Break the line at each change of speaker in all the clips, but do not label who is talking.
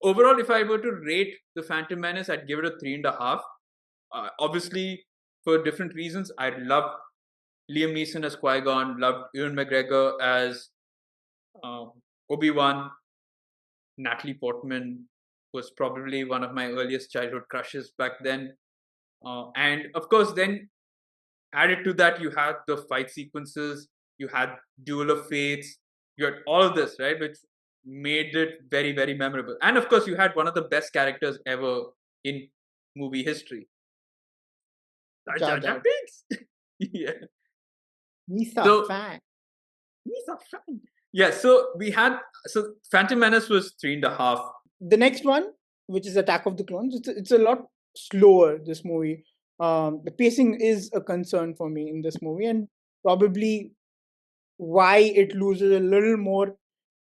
overall, if I were to rate the Phantom Menace, I'd give it a 3.5. Obviously, for different reasons, I loved Liam Neeson as Qui-Gon, loved Ewan McGregor as um, Obi-Wan. Natalie Portman was probably one of my earliest childhood crushes back then. And of course, then added to that, you had the fight sequences, you had Duel of Fates, you had all of this, right? Which made it very, very memorable. And of course, you had one of the best characters ever in movie history.
Jar
Jar Jar
Jar.
Binks. Yeah.
He's a
So
fan.
he's a fan. Yeah. So we had Phantom Menace was 3.5.
The next one, which is Attack of the Clones, it's a lot slower. This movie, the pacing is a concern for me in this movie, and probably why it loses a little more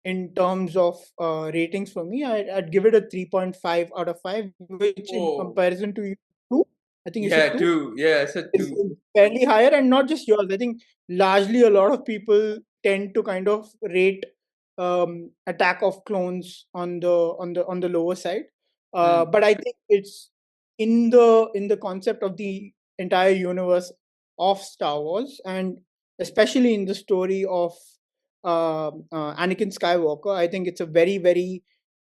in terms of ratings for me. I'd give it a 3.5 out of 5, which in
Oh.
comparison to you, 2, I think you
Yeah,
said 2,
2. Yeah, I said
is
2.
fairly higher, and not just yours. I think largely a lot of people tend to kind of rate Attack of Clones on the lower side.
Mm.
But I think it's in the concept of the entire universe of Star Wars, and especially in the story of Anakin Skywalker. I think it's a very, very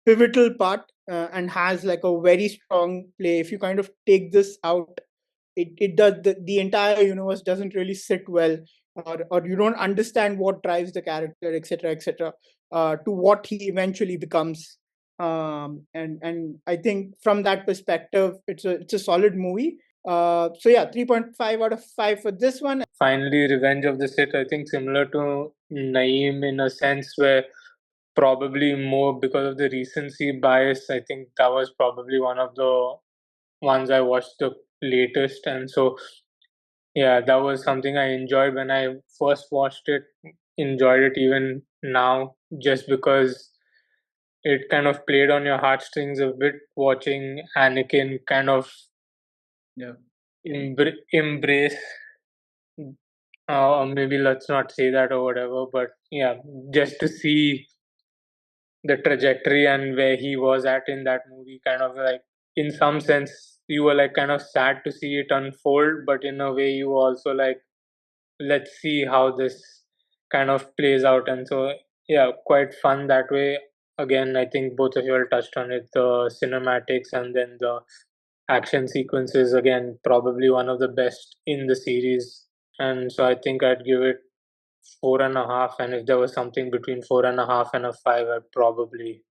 pivotal part, and has like a very strong play. If you kind of take this out, it does the entire universe doesn't really sit well, or you don't understand what drives the character, etc., etc., to what he eventually becomes. And I think from that perspective, it's a solid movie. So yeah, 3.5 out of 5 for this one.
Finally, Revenge of the Sith, I think similar to Naeem in a sense where probably more because of the recency bias, I think that was probably one of the ones I watched the latest. And so, yeah, that was something I enjoyed when I first watched it, enjoyed it even now, just because it kind of played on your heartstrings a bit, watching Anakin kind of
Yeah.
embrace, or maybe let's not say that or whatever, but yeah, just to see the trajectory and where he was at in that movie, kind of like, in some sense, you were like kind of sad to see it unfold, but in a way, you were also like, let's see how this kind of plays out. And so, yeah, quite fun that way. Again, I think both of you all touched on it, the cinematics and then the action sequences, again, probably one of the best in the series. And so I think I'd give it 4.5. And if there was something between 4.5 and a 5, I'd probably